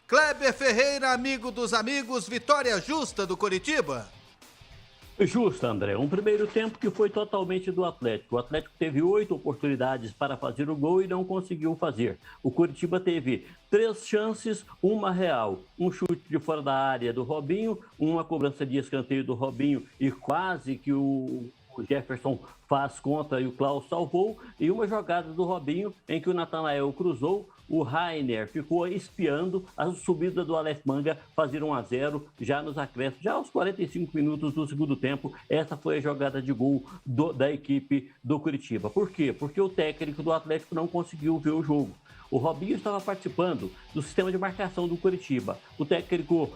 Kleber Ferreira, amigo dos amigos, vitória justa do Coritiba? Justo, André. Um primeiro tempo que foi totalmente do Atlético. O Atlético teve 8 oportunidades para fazer o gol e não conseguiu fazer. O Coritiba teve 3 chances, uma real. Um chute de fora da área do Robinho, uma cobrança de escanteio do Robinho e quase que o Jefferson faz contra e o Klaus salvou. E uma jogada do Robinho em que o Natanael cruzou. O Rainer ficou espiando a subida do Aleph Manga, fazer 1-0 já nos acréscimos, já aos 45 minutos do segundo tempo. Essa foi a jogada de gol da equipe do Coritiba. Por quê? Porque o técnico do Atlético não conseguiu ver o jogo. O Robinho estava participando do sistema de marcação do Coritiba. O técnico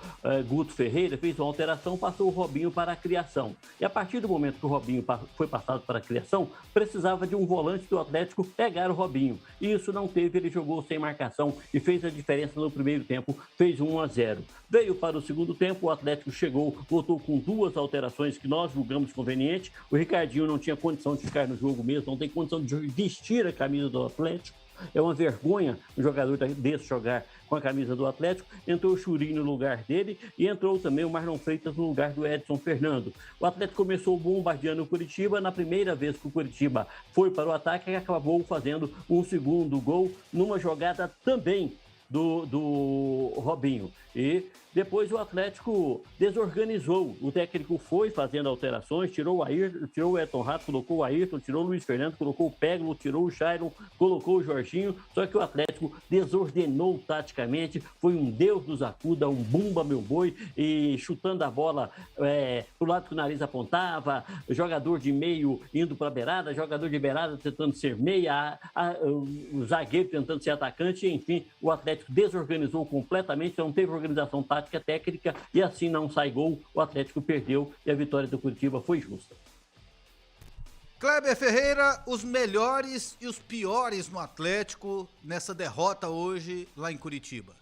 Guto Ferreira fez uma alteração, passou o Robinho para a criação. E a partir do momento que o Robinho foi passado para a criação, precisava de um volante do Atlético pegar o Robinho. E isso não teve, ele jogou sem marcação e fez a diferença no primeiro tempo, fez 1-0. Veio para o segundo tempo, o Atlético chegou, voltou com 2 alterações que nós julgamos conveniente. O Ricardinho não tinha condição de ficar no jogo mesmo, não tem condição de vestir a camisa do Atlético. É uma vergonha um jogador desse jogar com a camisa do Atlético. Entrou o Churinho no lugar dele e entrou também o Marlon Freitas no lugar do Edson Fernando. O Atlético começou bombardeando o Coritiba. Na primeira vez que o Coritiba foi para o ataque, acabou fazendo um segundo gol numa jogada também do Robinho. E depois o Atlético desorganizou. O técnico foi fazendo alterações, tirou o Ayrton, tirou o Elton Rato, colocou o Ayrton, tirou o Luiz Fernando, colocou o Peglo, tirou o Chairon, colocou o Jorginho. Só que o Atlético desordenou taticamente, foi um Deus nos acuda, um bumba meu boi, e chutando a bola pro lado que o nariz apontava, jogador de meio indo para a beirada, jogador de beirada tentando ser meia, o zagueiro tentando ser atacante, enfim, o Atlético desorganizou completamente, não teve organização tática, técnica, e assim não sai gol, o Atlético perdeu e a vitória do Coritiba foi justa. Kleber Ferreira, os melhores e os piores no Atlético nessa derrota hoje lá em Curitiba.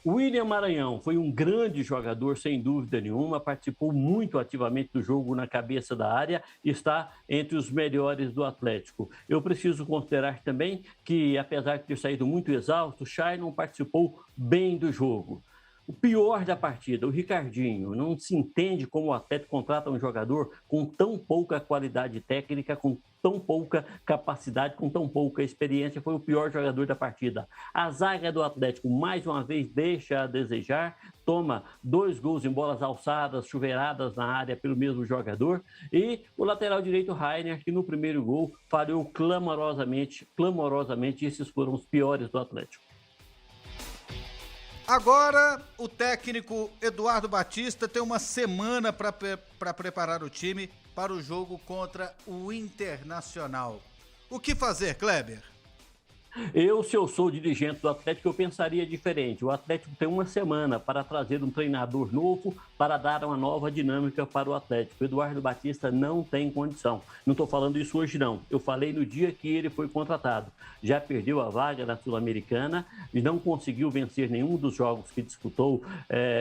William Maranhão foi um grande jogador, sem dúvida nenhuma, participou muito ativamente do jogo na cabeça da área, está entre os melhores do Atlético. Eu preciso considerar também que, apesar de ter saído muito exausto, o Chay não participou bem do jogo. O pior da partida, o Ricardinho. Não se entende como o Atlético contrata um jogador com tão pouca qualidade técnica, com tão pouca capacidade, com tão pouca experiência. Foi o pior jogador da partida. A zaga do Atlético, mais uma vez, deixa a desejar. Toma 2 gols em bolas alçadas, chuveiradas na área pelo mesmo jogador. E o lateral direito, Rainer, que no primeiro gol falhou clamorosamente. Esses foram os piores do Atlético. Agora, o técnico Eduardo Batista tem uma semana para preparar o time para o jogo contra o Internacional. O que fazer, Kleber? Se eu sou dirigente do Atlético, eu pensaria diferente. O Atlético tem uma semana para trazer um treinador novo, para dar uma nova dinâmica para o Atlético. O Eduardo Batista não tem condição. Não estou falando isso hoje, não. Eu falei no dia que ele foi contratado. Já perdeu a vaga na Sul-Americana e não conseguiu vencer nenhum dos jogos que disputou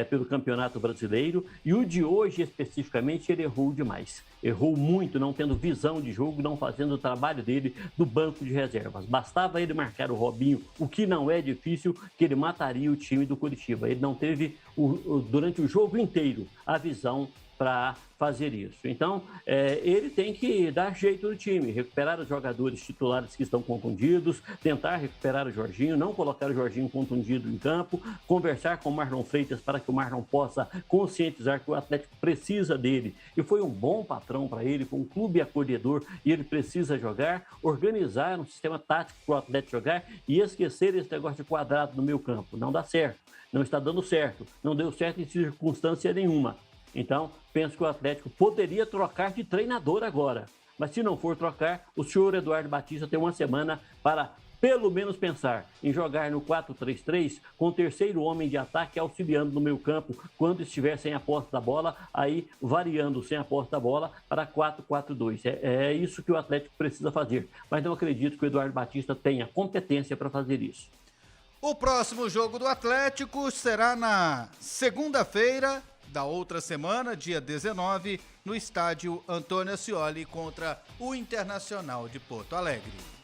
pelo Campeonato Brasileiro. E o de hoje, especificamente, ele errou demais. Errou muito, não tendo visão de jogo, não fazendo o trabalho dele do banco de reservas. Bastava ele marcar o Robinho, o que não é difícil, que ele mataria o time do Coritiba. Ele não teve, durante o jogo inteiro, a visão para fazer isso. Então, ele tem que dar jeito no time, recuperar os jogadores titulares que estão contundidos, tentar recuperar o Jorginho, não colocar o Jorginho contundido em campo, conversar com o Marlon Freitas para que o Marlon possa conscientizar que o Atlético precisa dele. E foi um bom patrão para ele, foi um clube acolhedor e ele precisa jogar, organizar um sistema tático para o Atlético jogar e esquecer esse negócio de quadrado no meio campo. Não dá certo, não está dando certo, não deu certo em circunstância nenhuma. Então, penso que o Atlético poderia trocar de treinador agora. Mas se não for trocar, o senhor Eduardo Batista tem uma semana para, pelo menos, pensar em jogar no 4-3-3 com o terceiro homem de ataque auxiliando no meio campo quando estiver sem a posse da bola, aí variando sem a posse da bola para 4-4-2. É isso que o Atlético precisa fazer. Mas não acredito que o Eduardo Batista tenha competência para fazer isso. O próximo jogo do Atlético será na segunda-feira da outra semana, dia 19, no estádio Antônio Ascioli contra o Internacional de Porto Alegre.